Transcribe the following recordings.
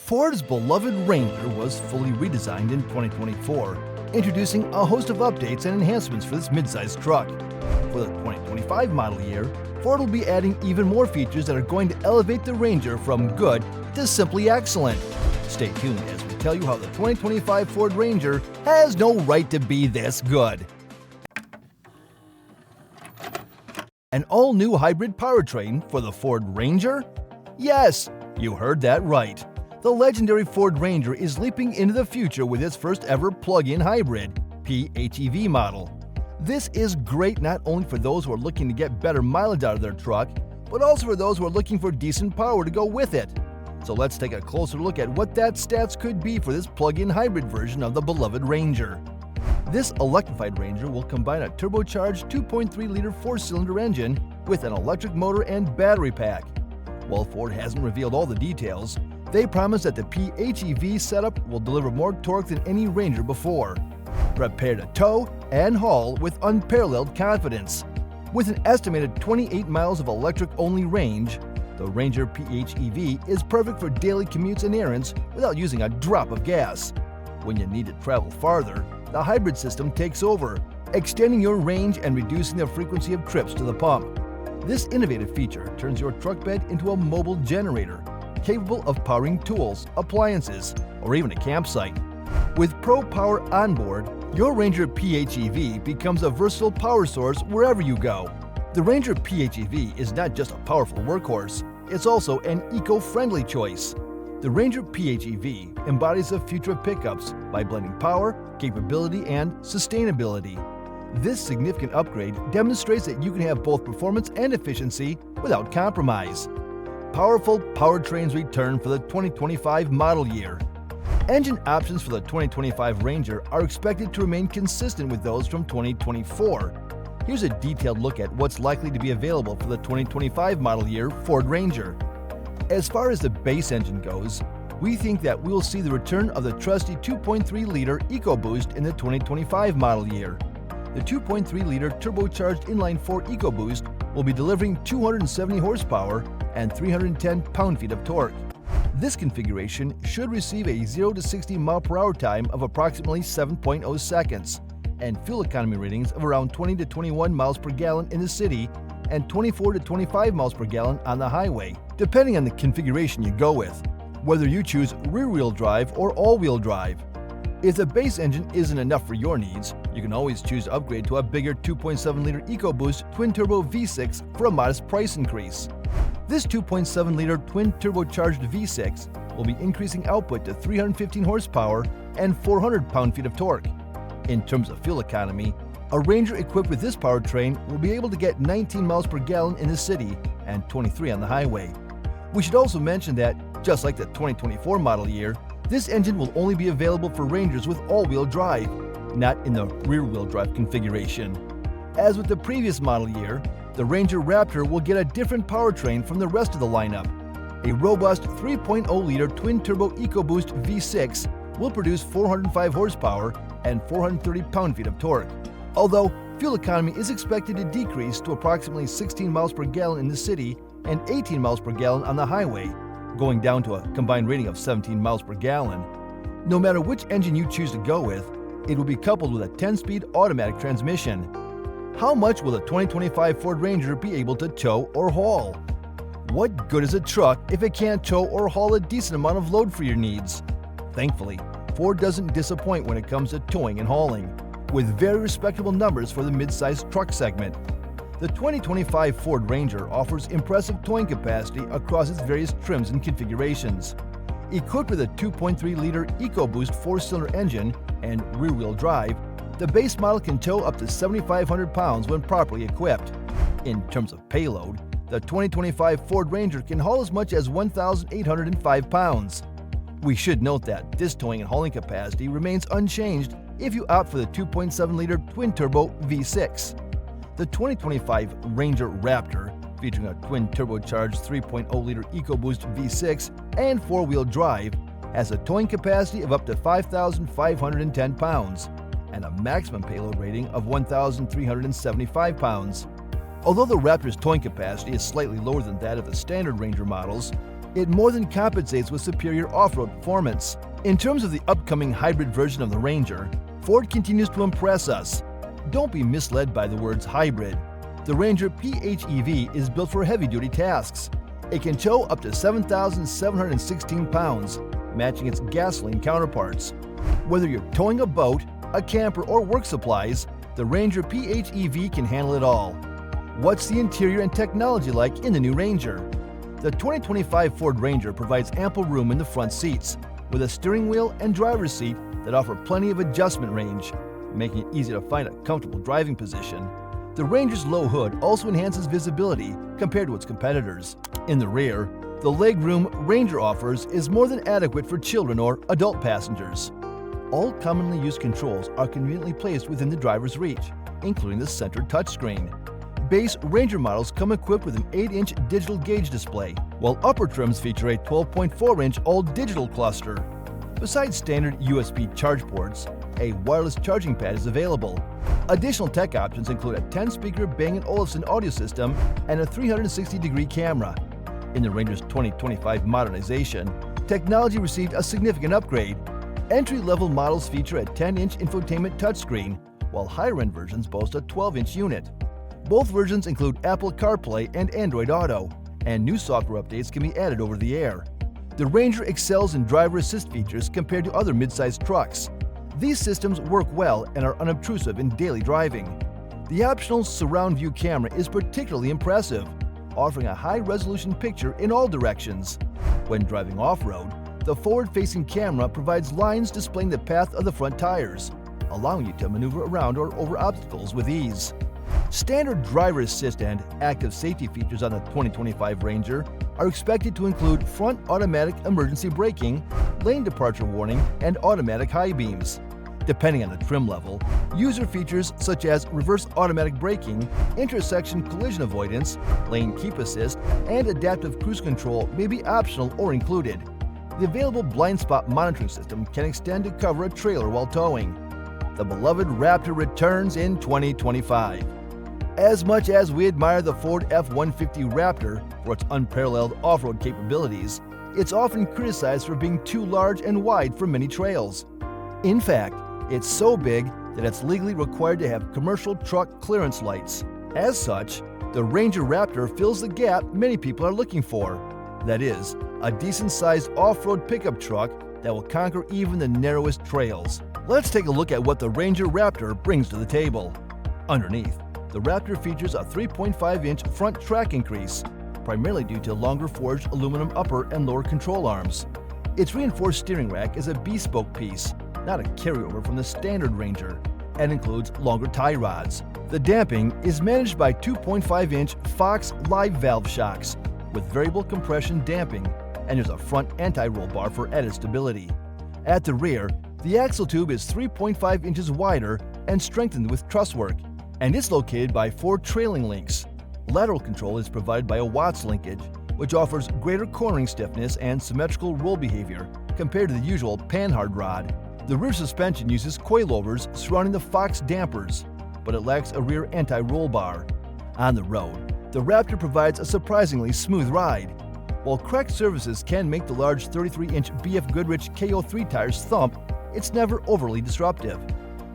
Ford's beloved Ranger was fully redesigned in 2024, introducing a host of updates and enhancements for this midsize truck. For the 2025 model year, Ford will be adding even more features that are going to elevate the Ranger from good to simply excellent. Stay tuned as we tell you how the 2025 Ford Ranger has no right to be this good. An all-new hybrid powertrain for the Ford Ranger? Yes, you heard that right. The legendary Ford Ranger is leaping into the future with its first ever plug-in hybrid, PHEV model. This is great not only for those who are looking to get better mileage out of their truck, but also for those who are looking for decent power to go with it. So let's take a closer look at what that stats could be for this plug-in hybrid version of the beloved Ranger. This electrified Ranger will combine a turbocharged 2.3-liter four-cylinder engine with an electric motor and battery pack. While Ford hasn't revealed all the details, they promise that the PHEV setup will deliver more torque than any Ranger before. Prepare to tow and haul with unparalleled confidence. With an estimated 28 miles of electric-only range, the Ranger PHEV is perfect for daily commutes and errands without using a drop of gas. When you need to travel farther, the hybrid system takes over, extending your range and reducing the frequency of trips to the pump. This innovative feature turns your truck bed into a mobile generator, capable of powering tools, appliances, or even a campsite. With Pro Power onboard, your Ranger PHEV becomes a versatile power source wherever you go. The Ranger PHEV is not just a powerful workhorse, it's also an eco-friendly choice. The Ranger PHEV embodies the future of pickups by blending power, capability, and sustainability. This significant upgrade demonstrates that you can have both performance and efficiency without compromise. Powerful powertrains return for the 2025 model year. Engine options for the 2025 Ranger are expected to remain consistent with those from 2024. Here's a detailed look at what's likely to be available for the 2025 model year Ford Ranger. As far as the base engine goes, we think that we'll see the return of the trusty 2.3-liter EcoBoost in the 2025 model year. The 2.3-liter turbocharged inline-4 EcoBoost will be delivering 270 horsepower and 310 pound-feet of torque. This configuration should receive a 0 to 60 mile/hour time of approximately 7.0 seconds and fuel economy ratings of around 20 to 21 miles per gallon in the city and 24 to 25 miles per gallon on the highway, depending on the configuration you go with, whether you choose rear-wheel drive or all-wheel drive. If the base engine isn't enough for your needs, you can always choose to upgrade to a bigger 2.7-liter EcoBoost twin-turbo V6 for a modest price increase. This 2.7-liter twin-turbocharged V6 will be increasing output to 315 horsepower and 400 pound-feet of torque. In terms of fuel economy, a Ranger equipped with this powertrain will be able to get 19 miles per gallon in the city and 23 on the highway. We should also mention that, just like the 2024 model year, this engine will only be available for Rangers with all-wheel drive, not in the rear-wheel drive configuration. As with the previous model year, the Ranger Raptor will get a different powertrain from the rest of the lineup. A robust 3.0-liter twin-turbo EcoBoost V6 will produce 405 horsepower and 430 pound-feet of torque. Although fuel economy is expected to decrease to approximately 16 miles per gallon in the city and 18 miles per gallon on the highway, going down to a combined rating of 17 miles per gallon. No matter which engine you choose to go with, it will be coupled with a 10-speed automatic transmission. How much will the 2025 Ford Ranger be able to tow or haul? What good is a truck if it can't tow or haul a decent amount of load for your needs? Thankfully, Ford doesn't disappoint when it comes to towing and hauling, with very respectable numbers for the mid-sized truck segment. The 2025 Ford Ranger offers impressive towing capacity across its various trims and configurations. Equipped with a 2.3-liter EcoBoost four-cylinder engine and rear-wheel drive, the base model can tow up to 7,500 pounds when properly equipped. In terms of payload, the 2025 Ford Ranger can haul as much as 1,805 pounds. We should note that this towing and hauling capacity remains unchanged if you opt for the 2.7-liter twin-turbo V6. The 2025 Ranger Raptor, featuring a twin-turbocharged 3.0-liter EcoBoost V6 and four-wheel drive, has a towing capacity of up to 5,510 pounds and a maximum payload rating of 1,375 pounds. Although the Raptor's towing capacity is slightly lower than that of the standard Ranger models, It more than compensates with superior off-road performance. In terms of the upcoming hybrid version of the Ranger, Ford continues to impress us. Don't be misled by the words hybrid. The Ranger PHEV is built for heavy-duty tasks. It can tow up to 7,716 pounds, matching its gasoline counterparts. Whether you're towing a boat, a camper, or work supplies, the Ranger PHEV can handle it all. What's the interior and technology like in the new Ranger? The 2025 Ford Ranger provides ample room in the front seats, with a steering wheel and driver's seat that offer plenty of adjustment range, making it easy to find a comfortable driving position. The Ranger's low hood also enhances visibility compared to its competitors. In the rear, the legroom Ranger offers is more than adequate for children or adult passengers. All commonly used controls are conveniently placed within the driver's reach, including the center touchscreen. Base Ranger models come equipped with an 8-inch digital gauge display, while upper trims feature a 12.4-inch all-digital cluster. Besides standard USB charge ports, a wireless charging pad is available. Additional tech options include a 10-speaker Bang & Olufsen audio system and a 360-degree camera. In the Ranger's 2025 modernization, technology received a significant upgrade. Entry-level models feature a 10-inch infotainment touchscreen, while higher-end versions boast a 12-inch unit. Both versions include Apple CarPlay and Android Auto, and new software updates can be added over the air. The Ranger excels in driver assist features compared to other mid-sized trucks. These systems work well and are unobtrusive in daily driving. The optional surround view camera is particularly impressive, offering a high-resolution picture in all directions. When driving off-road, the forward-facing camera provides lines displaying the path of the front tires, allowing you to maneuver around or over obstacles with ease. Standard driver assist and active safety features on the 2025 Ranger are expected to include front automatic emergency braking, lane departure warning, and automatic high beams. Depending on the trim level, user features such as reverse automatic braking, intersection collision avoidance, lane keep assist, and adaptive cruise control may be optional or included. The available blind spot monitoring system can extend to cover a trailer while towing. The beloved Raptor returns in 2025. As much as we admire the Ford F-150 Raptor for its unparalleled off-road capabilities, it's often criticized for being too large and wide for many trails. In fact, it's so big that it's legally required to have commercial truck clearance lights. As such, the Ranger Raptor fills the gap many people are looking for. That is, a decent-sized off-road pickup truck that will conquer even the narrowest trails. Let's take a look at what the Ranger Raptor brings to the table. Underneath, the Raptor features a 3.5-inch front track increase, primarily due to longer forged aluminum upper and lower control arms. Its reinforced steering rack is a bespoke piece, not a carryover from the standard Ranger, and includes longer tie rods. The damping is managed by 2.5-inch Fox live valve shocks with variable compression damping, and there's a front anti-roll bar for added stability. At the rear, the axle tube is 3.5 inches wider and strengthened with truss work, and is located by 4 trailing links. Lateral control is provided by a Watts linkage, which offers greater cornering stiffness and symmetrical roll behavior compared to the usual panhard rod. The rear suspension uses coilovers surrounding the Fox dampers, but it lacks a rear anti-roll bar. On the road, the Raptor provides a surprisingly smooth ride. While cracked surfaces can make the large 33-inch BF Goodrich KO3 tires thump, it's never overly disruptive.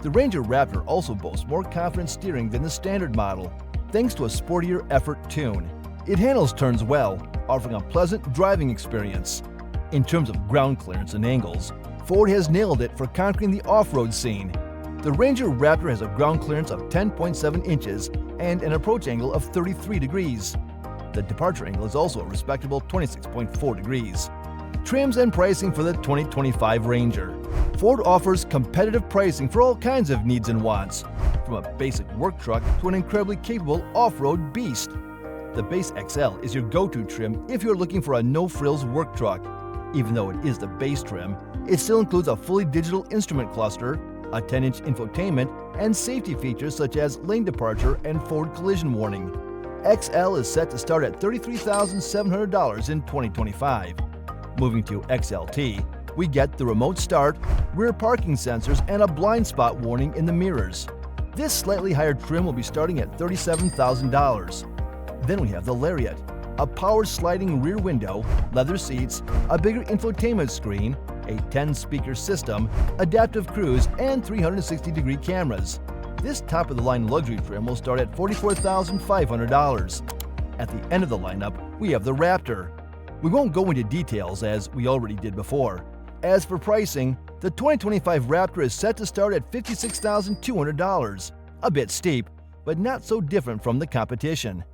The Ranger Raptor also boasts more confident steering than the standard model, thanks to a sportier effort tune. It handles turns well, offering a pleasant driving experience. In terms of ground clearance and angles, Ford has nailed it for conquering the off-road scene. The Ranger Raptor has a ground clearance of 10.7 inches and an approach angle of 33 degrees. The departure angle is also a respectable 26.4 degrees. Trims and pricing for the 2025 Ranger. Ford offers competitive pricing for all kinds of needs and wants, from a basic work truck to an incredibly capable off-road beast. The Base XL is your go-to trim if you're looking for a no-frills work truck. Even though it is the base trim, it still includes a fully digital instrument cluster, a 10-inch infotainment, and safety features such as lane departure and forward collision warning. XL is set to start at $33,700 in 2025. Moving to XLT, we get the remote start, rear parking sensors, and a blind spot warning in the mirrors. This slightly higher trim will be starting at $37,000. Then we have the Lariat, a power sliding rear window, leather seats, a bigger infotainment screen, a 10-speaker system, adaptive cruise, and 360-degree cameras. This top-of-the-line luxury trim will start at $44,500. At the end of the lineup, we have the Raptor. We won't go into details as we already did before. As for pricing, the 2025 Raptor is set to start at $56,200. A bit steep, but not so different from the competition.